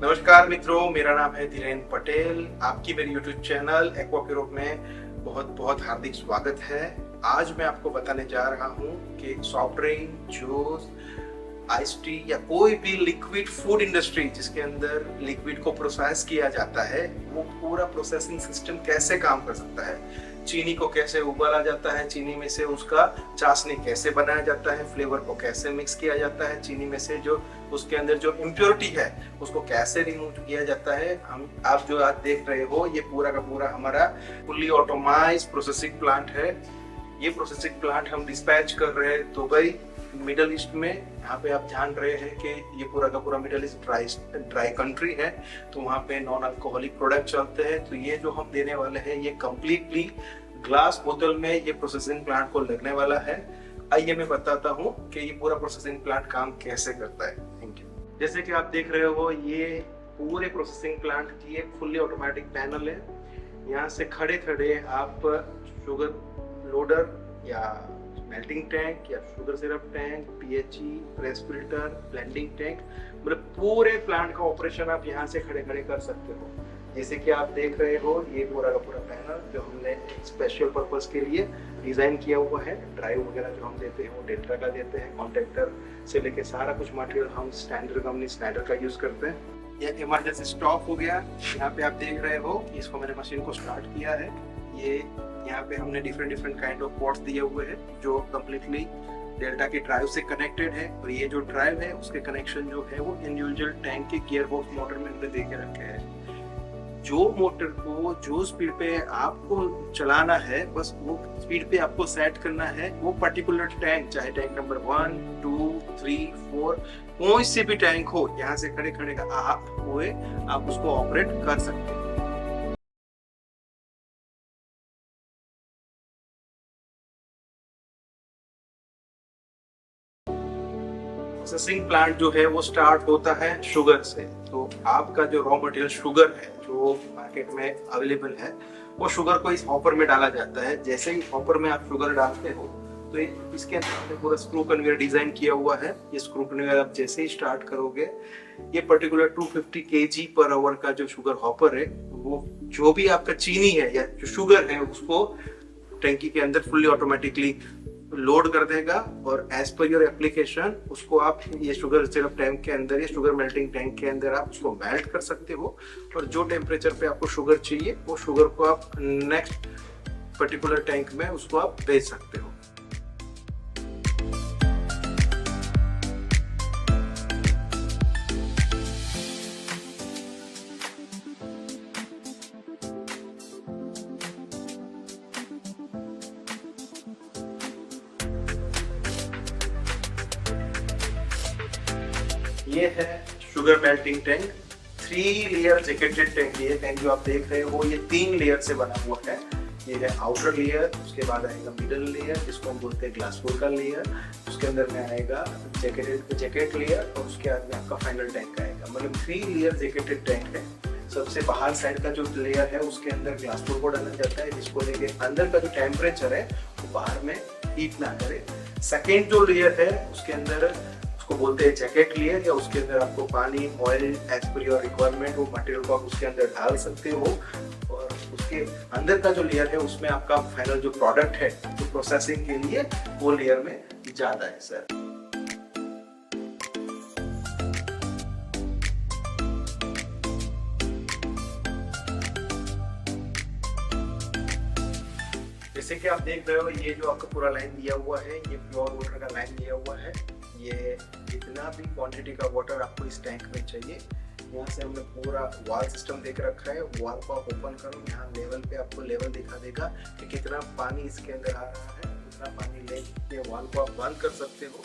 नमस्कार मित्रों, मेरा नाम है धीरेन्द्र पटेल। आपकी मेरे YouTube चैनल एक्वाकेरोप में बहुत बहुत हार्दिक स्वागत है। आज मैं आपको बताने जा रहा हूँ कि soft drink, juice, ice tea या कोई भी लिक्विड फूड इंडस्ट्री जिसके अंदर लिक्विड को प्रोसेस किया जाता है, वो पूरा प्रोसेसिंग सिस्टम कैसे काम कर सकता है। चीनी को कैसे उबाला जाता है, चीनी में से उसका चाशनी कैसे बनाया जाता है, फ्लेवर को कैसे मिक्स किया जाता है, चीनी में से जो उसके अंदर जो इम्प्योरिटी है उसको कैसे रिमूव किया जाता है। आप जो आज देख रहे हो ये पूरा का पूरा हमारा फुल्ली ऑटोमाइज्ड प्रोसेसिंग प्लांट है। ये प्रोसेसिंग प्लांट हम डिस्पैच कर रहे हैं दुबई, मिडल ईस्ट में। यहाँ पे आप जान रहे हैं कि ये पूरा का पूरा मिडल ईस्ट ड्राई कंट्री है, तो वहाँ पे नॉन अल्कोहलिक प्रोडक्ट चलते हैं। तो ये जो हम देने वाले हैं ये कम्प्लीटली ग्लास बोतल में ये प्रोसेसिंग प्लांट को लगने वाला है। आइए मैं बताता हूँ कि ये पूरा प्रोसेसिंग प्लांट काम कैसे करता है। Thank you. जैसे कि आप देख रहे हो ये पूरे प्रोसेसिंग प्लांट की एक फुल्ली ऑटोमेटिक पैनल है। यहाँ से खड़े खड़े आप शुगर लोडर या मेल्टिंग टैंक या sugar syrup tank, PHE, press filter, blending tank, मतलब पूरे प्लांट का ऑपरेशन आप यहाँ से खड़े खड़े कर सकते हो। जैसे कि आप देख रहे हो ये पूरा का पूरा पैनल जो हमने स्पेशल पर्पस के लिए डिजाइन किया हुआ है। ड्राइव वगैरह जो हम देते हैं वो डेल्टा का देते हैं। कॉन्ट्रैक्टर से लेके सारा कुछ मटेरियल हम स्टैंडर्ड कंपनी स्टैंडर्ड का यूज करते हैं। ये इमरजेंसी स्टॉप हो गया। यहाँ पे आप देख रहे हो इसको मैंने मशीन को स्टार्ट किया है। ये यहाँ पे हमने डिफरेंट काइंड ऑफ पोर्ट्स दिए हुए हैं जो कम्प्लीटली डेल्टा के ड्राइव से कनेक्टेड है। और ये जो ड्राइव है उसके कनेक्शन जो है वो इंडिविजुअल टैंक के गियर बॉक्स मोटर में हमने दे के रखे हैं। जो मोटर को जो स्पीड पे आपको चलाना है बस वो स्पीड पे आपको सेट करना है। वो पर्टिकुलर टैंक, चाहे टैंक नंबर 1, 2, 3, 4 कोई से भी टैंक हो, यहाँ से खड़े खड़े आप उसको ऑपरेट कर सकते हैं। प्रोसेसिंग प्लांट जो है वो स्टार्ट होता है शुगर से। तो आपका जो रॉ मटेरियल शुगर है जो मार्केट में अवेलेबल है, वो शुगर को इस हॉपर में डाला जाता है। जैसे ही हॉपर में आप शुगर डालते हो तो इसके अंदर पूरा स्क्रू कन्वेयर डिजाइन किया हुआ है। ये स्क्रू कन्वेयर आप जैसे ही स्टार्ट करोगे, ये पर्टिकुलर 250 kg पर आवर का जो शुगर हॉपर है, वो जो भी आपका चीनी है या जो शुगर है उसको टैंकी के अंदर फुल्ली ऑटोमेटिकली लोड कर देगा। और एज पर योर एप्लीकेशन उसको आप ये शुगर सिरप टैंक के अंदर या शुगर मेल्टिंग टैंक के अंदर आप उसको मेल्ट कर सकते हो। और जो टेम्परेचर पे आपको शुगर चाहिए वो शुगर को आप नेक्स्ट पर्टिकुलर टैंक में उसको आप भेज सकते हो। ये है sugar melting tank, 3 layer jacketed tank. ये टैंक जो आप देख रहे हो ये 3 लेयर से बना हुआ है। ये है आउटर लेयर, उसके बाद आएगा मिडल लेयर जिसको हम बोलते हैं ग्लास फुल का लेयर, उसके अंदर में आएगा जैकेट लेयर और उसके बाद में आपका फाइनल टैंक आएगा। मतलब 3 लेयर जैकेटेड टैंक है। सबसे बाहर साइड का जो लेयर है उसके अंदर ग्लास फुल को डाला जाता है, जिसको लेके अंदर का जो टेम्परेचर है वो बाहर में हीट ना करे। सेकेंड जो लेयर है उसके अंदर उसको बोलते हैं जैकेट लेयर, या उसके अंदर आपको पानी, oil as per your requirement वो मटेरियल को आप उसके अंदर डाल सकते हो। और उसके अंदर का जो लेयर है उसमें आपका फाइनल जो प्रोडक्ट है जो प्रोसेसिंग के लिए वो लेयर में ज्यादा है सर। जैसे कि आप देख रहे हो ये जो आपका पूरा लाइन दिया हुआ है ये प्योर वाटर का लाइन दिया हुआ है। ये जितना भी क्वांटिटी का वाटर आपको इस टैंक में चाहिए, यहाँ से हमने पूरा वाल सिस्टम देख रखा है। वाल को आप ओपन करो, यहाँ लेवल पे आपको लेवल दिखा देगा कि कितना पानी इसके अंदर आ रहा है। उतना पानी लेके वाल को आप बंद कर सकते हो।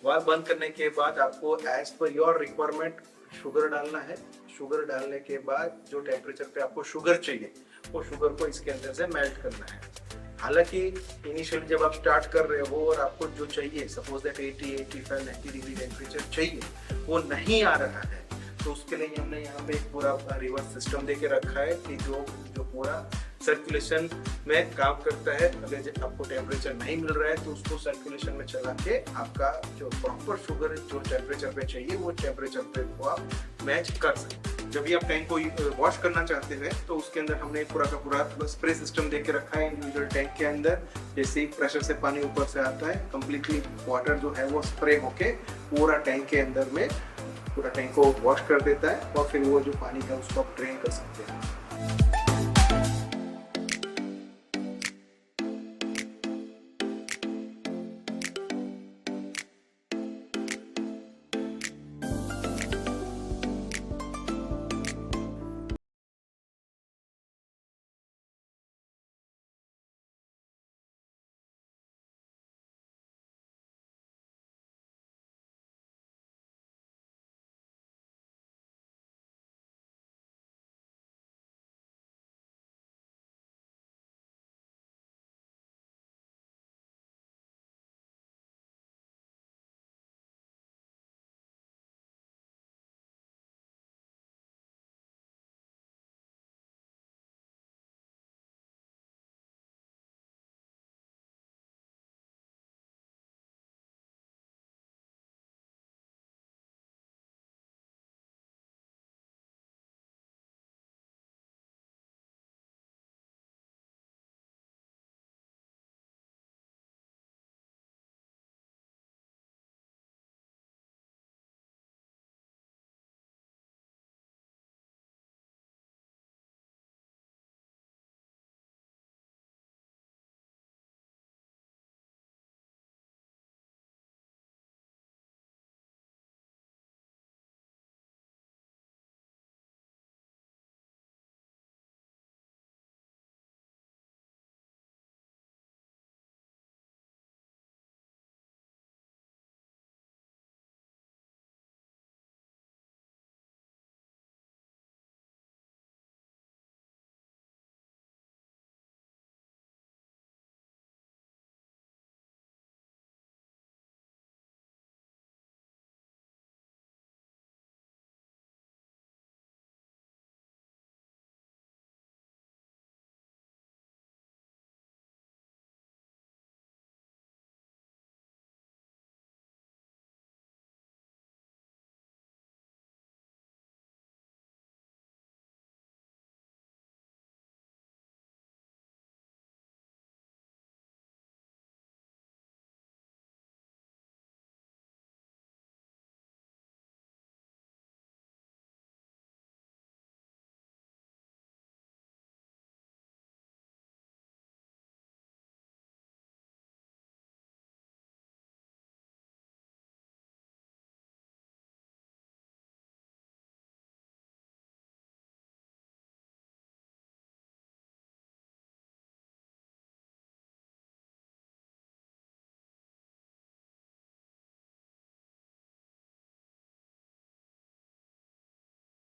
वाल बंद करने के बाद आपको as per your requirement sugar डालना है। शुगर डालने के बाद जो टेम्परेचर पे आपको शुगर चाहिए वो शुगर को इसके अंदर से मेल्ट करना है। हालांकि इनिशियली जब आप स्टार्ट कर रहे हो और आपको जो चाहिए सपोज दैट 80, 85, 90 डिग्री टेम्परेचर चाहिए वो नहीं आ रहा है, तो उसके लिए हमने यहाँ पे एक पूरा रिवर्स सिस्टम दे के रखा है कि जो पूरा सर्कुलेशन में काम करता है। अगर जब आपको टेम्परेचर नहीं मिल रहा है तो उसको सर्कुलेशन में चला के आपका जो प्रॉपर शुगर जो टेम्परेचर पे चाहिए वो टेम्परेचर पे वो आप मैच कर सकते हैं। जब भी आप टैंक को वॉश करना चाहते हैं तो उसके अंदर हमने पूरा का पूरा स्प्रे सिस्टम दे के रखा है इंडिविजुअल टैंक के अंदर। जैसे ही प्रेशर से पानी ऊपर से आता है, कंप्लीटली वाटर जो है वो स्प्रे होके पूरा टैंक के अंदर में पूरा टैंक को वॉश कर देता है और फिर वो जो पानी है उसको आप ड्रेन कर सकते हैं।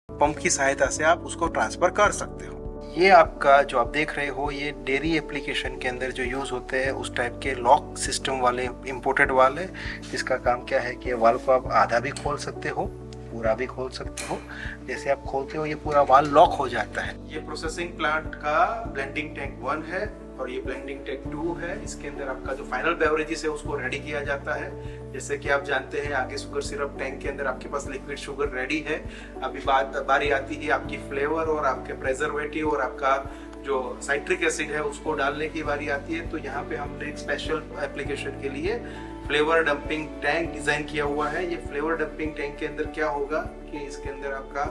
पंप की सहायता से आप उसको ट्रांसफर कर सकते हो। ये आपका जो आप देख रहे हो ये डेयरी एप्लीकेशन के अंदर जो यूज़ होते हैं उस टाइप के लॉक सिस्टम वाले इंपोर्टेड वाले, जिसका काम क्या है कि वाल्व को आप आधा भी खोल सकते हो, पूरा भी खोल सकते हो। जैसे आप खोलते हो ये पूरा वाल्व लॉक हो जाता है। ये प्रोसेसिंग प्लांट का ब्लेंडिंग टैंक 1 है और ये ब्लेंडिंग टैंक 2 है। इसके अंदर आपका जो फाइनल बेवरेजेस है उसको रेडी किया जाता है। जैसे कि आप जानते हैं आगे शुगर सिरप टैंक के अंदर आपके पास लिक्विड शुगर रेडी है। अभी बारी आती है आपकी फ्लेवर और आपके प्रेजर्वेटिव और आपका जो साइट्रिक एसिड है उसको डालने की बारी आती है। तो यहाँ पे हमने एक स्पेशल एप्लीकेशन के लिए फ्लेवर डंपिंग टैंक डिजाइन किया हुआ है। ये फ्लेवर डंपिंग टैंक के अंदर क्या होगा कि इसके अंदर आपका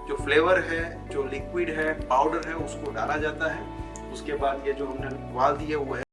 जो फ्लेवर है, जो लिक्विड है, पाउडर है, उसको डाला जाता है। उसके बाद ये जो हमने वाल्व दिए हुए हैं